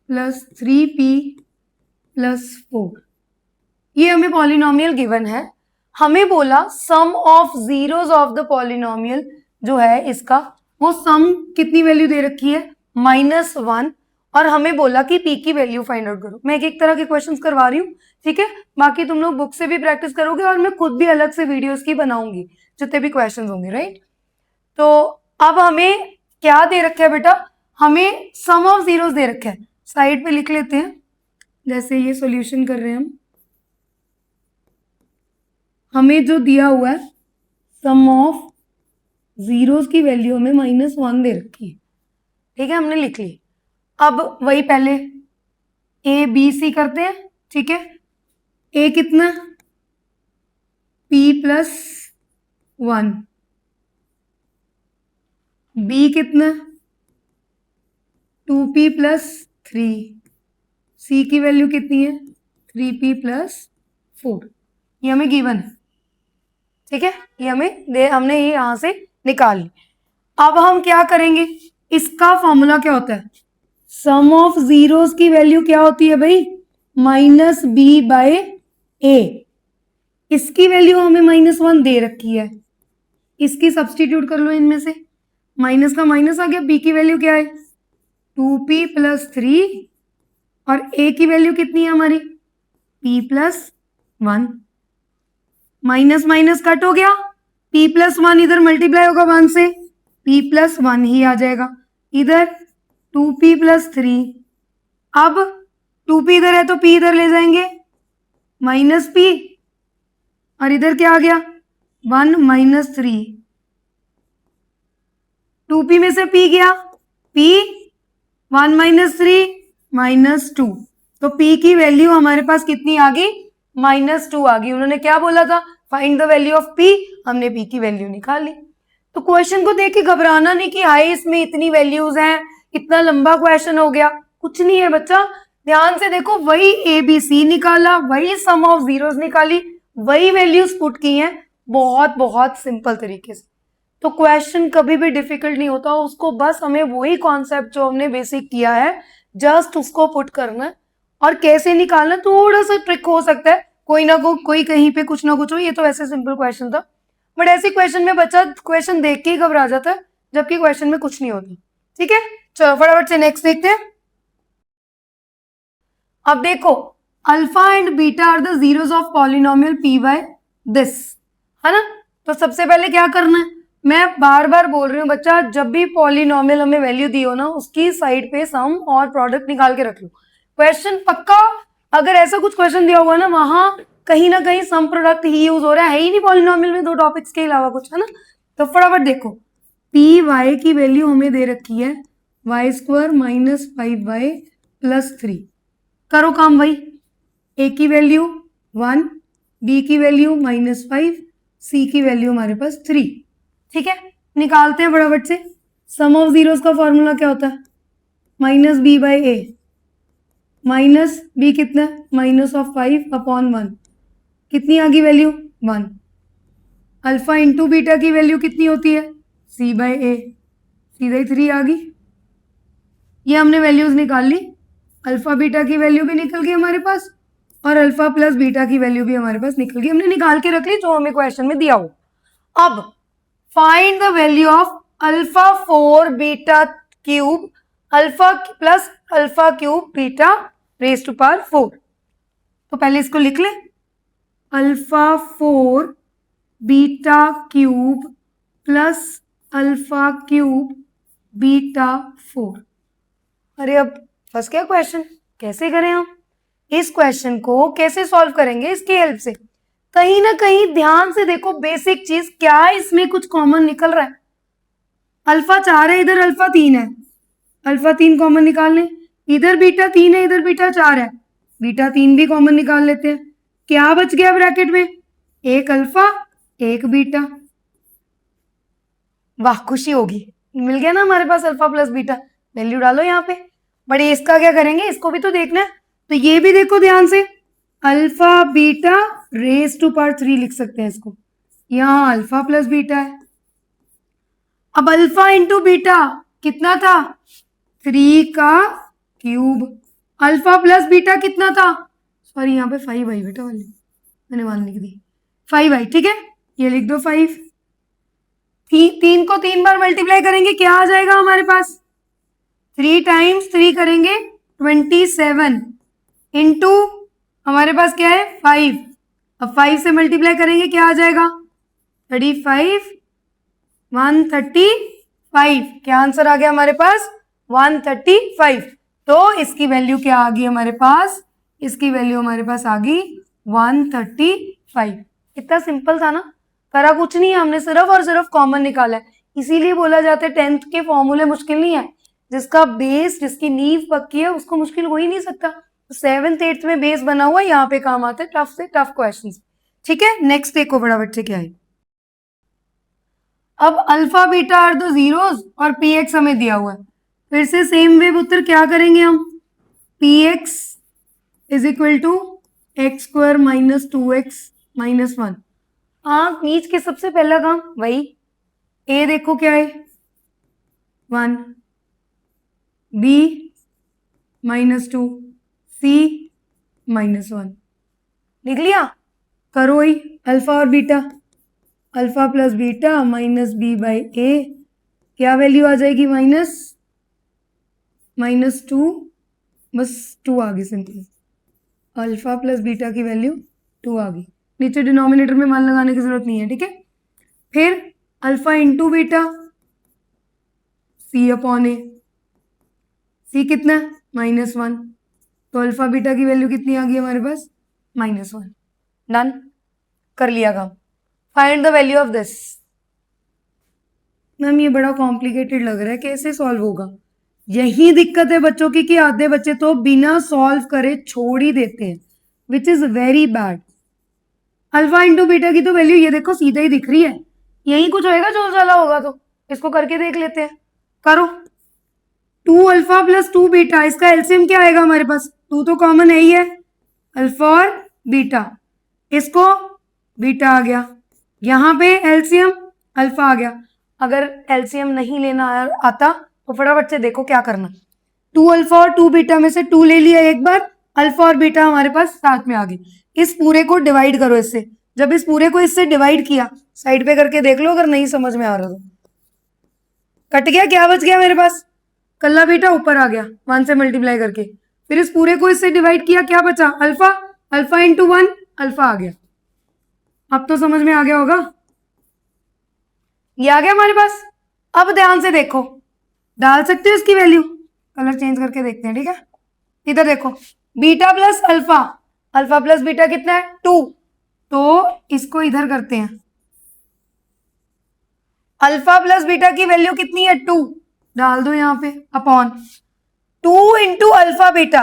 plus 3p plus 4, ये हमें पॉलिनोमियल गिवन है। हमें बोला sum of zeros of the polynomial जो है इसका, वो सम कितनी वैल्यू दे रखी है, -1, और हमें बोला कि p की वैल्यू फाइंड आउट करो। मैं एक एक तरह के क्वेश्चंस करवा रही हूँ, ठीक है, बाकी तुम लोग बुक से भी प्रैक्टिस करोगे और मैं खुद भी अलग से वीडियोस की बनाऊंगी जितने भी क्वेश्चंस होंगे, राइट। तो अब हमें क्या दे रखा है बेटा, हमें सम ऑफ जीरोस दे रखा है, साइड पे लिख लेते हैं, जैसे ये सॉल्यूशन कर रहे हैं हम। हमें जो दिया हुआ है सम ऑफ जीरोस की वैल्यू हमें -1 दे रखी है, ठीक है, हमने लिख ली। अब वही पहले ए बी सी करते हैं, ठीक है। ए कितना, p प्लस 1, बी कितना 2p प्लस 3, सी की वैल्यू कितनी है 3p प्लस 4, ये हमें गिवन है, ठीक है, ये हमने ये यहां से निकाल ली। अब हम क्या करेंगे, इसका फॉर्मूला क्या होता है, सम ऑफ जीरोस की वैल्यू क्या होती है भाई, माइनस बी बाय ए। इसकी वैल्यू हमें -1 दे रखी है, इसकी सब्सटीट्यूट कर लो इनमें से, माइनस का माइनस आ गया, बी की वैल्यू क्या है 2p + 3 और a की वैल्यू कितनी है हमारी p + 1। माइनस माइनस कट हो गया, p + 1 इधर मल्टीप्लाई होगा 1 से, p + 1 ही आ जाएगा, इधर 2p + 3। अब 2p इधर है तो p इधर ले जाएंगे, -p, और इधर क्या आ गया 1 - 3, 2p में से p गया, p 1 - 3 -2, तो p की वैल्यू हमारे पास कितनी आ गई -2 आ गई। उन्होंने क्या बोला था, find the value of p, हमने p की वैल्यू निकाल ली। तो क्वेश्चन को देख के घबराना नहीं कि हाई इसमें इतनी वैल्यूज हैं, इतना लंबा क्वेश्चन हो गया, कुछ नहीं है बच्चा, ध्यान से देखो, वही ए बी सी निकाला, वही सम ऑफ जीरोस निकाली, वही वैल्यूज पुट की हैं, बहुत बहुत सिंपल तरीके से। तो क्वेश्चन कभी भी डिफिकल्ट नहीं होता, उसको बस हमें वही कॉन्सेप्ट जो हमने बेसिक किया है जस्ट उसको पुट करना है, और कैसे निकालना थोड़ा सा ट्रिक हो सकता है, कोई ना कोई कहीं पे कुछ ना कुछ हो, ये तो ऐसे सिंपल क्वेश्चन था, बट ऐसे क्वेश्चन में बच्चा क्वेश्चन देख के ही घबरा जाता है, जबकि क्वेश्चन में कुछ नहीं होता। ठीक है, चलो फटाफट से नेक्स्ट देखते हैं। अब देखो, alpha and beta are the zeros of polynomial p by this, है ना। तो सबसे पहले क्या करना है, मैं बार बार बोल रही हूँ बच्चा, जब भी पॉलिनोमियल हमें वैल्यू दी हो ना, उसकी साइड पे सम और प्रोडक्ट निकाल के रख लो। क्वेश्चन पक्का, अगर ऐसा कुछ क्वेश्चन दिया हुआ ना, वहां कहीं ना कहीं सम प्रोडक्ट ही यूज हो रहा है ही नहीं पॉलिनोमियल में, दो टॉपिक्स के अलावा कुछ, है ना। तो फटाफट देखो, पी वाई की वैल्यू हमें दे रखी है y² - 5y + 3। करो काम भाई, ए की वैल्यू 1, बी की वैल्यू -5, सी की वैल्यू हमारे पास 3। ठीक है, निकालते हैं फटाफट से। सम ऑफ जीरोस का फॉर्मूला क्या होता है, -b/a, माइनस बी कितना -5/1, कितनी आ गई वैल्यू 1। अल्फा इंटू बीटा की वैल्यू कितनी होती है c/a, सीधा ही 3 आ गई। ये हमने वैल्यूज निकाल ली, अल्फा बीटा की वैल्यू भी निकल गई हमारे पास, और अल्फा प्लस बीटा की वैल्यू भी हमारे पास निकल गई, हमने निकाल के रख ली जो हमें क्वेश्चन में दिया हो। अब find the value of alpha 4 beta cube alpha plus alpha cube beta raise to power 4। तो पहले इसको लिख ले, alpha 4 beta cube plus alpha cube beta 4। अरे अब फंस गया क्वेश्चन, कैसे करें हम इस क्वेश्चन को, कैसे सॉल्व करेंगे इसकी हेल्प से। कहीं ना कहीं ध्यान से देखो बेसिक चीज, क्या इसमें कुछ कॉमन निकल रहा है, अल्फा 4 है, इधर अल्फा 3 है, अल्फा 3 कॉमन निकाल लें, इधर बीटा 3 है, इधर बीटा 4 है, बीटा 3 भी कॉमन निकाल लेते हैं। क्या बच गया ब्रैकेट में, एक अल्फा एक बीटा, वाह खुशी होगी, मिल गया ना हमारे पास अल्फा प्लस बीटा, वैल्यू डालो यहाँ पे। बट इसका क्या करेंगे, इसको भी तो देखना है, तो ये भी देखो ध्यान से, alpha beta raise to power 3 लिख सकते हैं इसको, यहाँ अल्फा प्लस बीटा है। अब अल्फा इंटू बीटा कितना था 3 का क्यूब, अल्फा प्लस बीटा कितना था, सॉरी यहाँ पे 5 आई बेटा वाली, मैंने वन लिख दी, 5 आई, ठीक है, ये लिख दो 5। 3 को 3 बार मल्टीप्लाई करेंगे क्या आ जाएगा हमारे पास, 3 × 3 करेंगे 27, इंटू हमारे पास क्या है 5, अब 5 से मल्टीप्लाई करेंगे क्या आ जाएगा 35, 135, क्या आंसर आ गया हमारे पास 135। तो इसकी वैल्यू क्या आ गई हमारे पास, इसकी वैल्यू हमारे पास आ गई 135। इतना सिंपल था ना, करा कुछ नहीं है हमने, सिर्फ और सिर्फ कॉमन निकाला है। इसीलिए बोला जाता है 10th के फॉर्मूले मुश्किल नहीं है, जिसका बेस, जिसकी नींव पक्की है उसको मुश्किल हो ही नहीं सकता। तो 7th 8th में बेस बना हुआ यहाँ पे काम आता है टफ से टफ क्वेश्चन। ठीक है, नेक्स्ट देखो फटाफट से क्या है। अब अल्फा बीटा आर दो जीरोस और पी एक्स हमें दिया हुआ है, फिर से सेम वे उत्तर क्या करेंगे हम, p x is equal to x² - 2x - 1। हाँ, नीच के सबसे पहला काम वही, ए देखो क्या है 1, बी -2, C -1। लिख लिया? करो ही अल्फा और beta, alpha plus beta -b/a, क्या वैल्यू आ जाएगी? -2, बस 2 आ गई सिंपल। अल्फा प्लस बीटा की वैल्यू 2 आ गई। नीचे डिनोमिनेटर में मान लगाने की जरूरत नहीं है, ठीक है। फिर alpha into beta C/A, C कितना है? -1, तो अल्फा बीटा की वैल्यू कितनी आ गई हमारे पास? -1। डन, कर लिया काम। Find the value of this. Ma'am ये बड़ा कॉम्प्लिकेटेड लग रहा है, कैसे सॉल्व होगा? यही दिक्कत है बच्चों की कि आधे बच्चे तो बिना सॉल्व करे छोड़ ही देते हैं, which is very bad. Alpha into beta की तो वैल्यू ये देखो सीधा ही दिख रही है, यही कुछ होएगा जो चला होगा, तो इसको करके देख लेते हैं। करो। 2 अल्फा प्लस 2 बीटा, इसका एलसीएम क्या आएगा हमारे पास? 2 तो कॉमन है ही है, अल्फा और बीटा, इसको बीटा आ गया, यहाँ पे एलसीएम अल्फा आ गया। अगर एलसीएम नहीं लेना आता तो फटाफट से देखो क्या करना। 2 अल्फा और 2 बीटा में से 2 ले लिया एक बार, अल्फा और बीटा हमारे पास साथ में आ गई। इस पूरे को डिवाइड करो इससे। जब इस पूरे को इससे डिवाइड किया, साइड पे करके देख लो अगर नहीं समझ में आ रहा तो। कट गया, क्या बच गया मेरे पास? कल्ला बीटा ऊपर आ गया 1 से मल्टीप्लाई करके। फिर इस पूरे को इससे डिवाइड किया, क्या बचा? अल्फा, अल्फा इंटू 1, अल्फा आ गया। अब तो समझ में आ गया होगा, ये आ गया हमारे पास। अब ध्यान से देखो, डाल सकते हो इसकी वैल्यू, कलर चेंज करके देखते हैं, ठीक है। इधर देखो, beta plus alpha, alpha plus beta कितना है? 2, तो इसको इधर करते हैं। अल्फा प्लस बीटा की वैल्यू कितनी है? 2, डाल दो यहाँ पे upon 2 into alpha beta,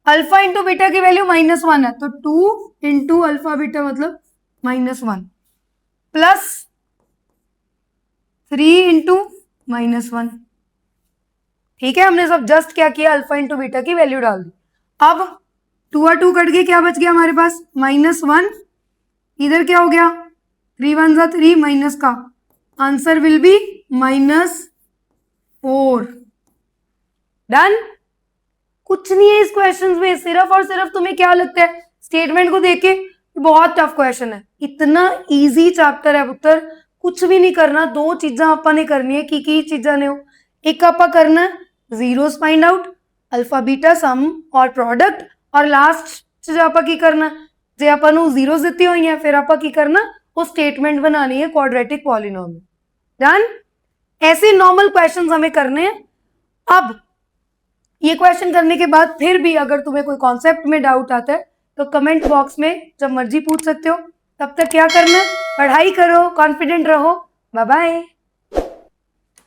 alpha into beta की वैल्यू -1 है, तो 2 इंटू अल्फा बीटा मतलब -1 प्लस 3 इंटू -1। ठीक है, हमने सब जस्ट क्या किया? अल्फा इंटू बीटा की वैल्यू डाल दी। अब 2 और 2 कट गए, क्या बच गया हमारे पास? -1, इधर क्या हो गया? 3 1 जा 3, माइनस का आंसर विल बी -4। डन। कुछ नहीं है इस क्वेश्चन में, सिर्फ और सिर्फ तुम्हें क्या लगता है स्टेटमेंट को देख के बहुत टफ क्वेश्चन है? इतना इजी चैप्टर है पुत्र, कुछ भी नहीं करना। 2 चीजा आपा ने करनी है, की चीजा ने हो। एक आपा करना zeros find out, alpha beta सम और प्रोडक्ट, और लास्ट जो आपा की करना जे आपा नु जीरोस दिती हुई है, फिर आपा की करना वो स्टेटमेंट बनानी है क्वाड्रेटिक पॉलिनोमियल। डन। ऐसे नॉर्मल क्वेश्चंस हमें करने हैं। अब ये क्वेश्चन करने के बाद फिर भी अगर तुम्हें कोई कॉन्सेप्ट में डाउट आता है तो कमेंट बॉक्स में जब मर्जी पूछ सकते हो। तब तक क्या करना है? पढ़ाई करो, कॉन्फिडेंट रहो। Bye bye.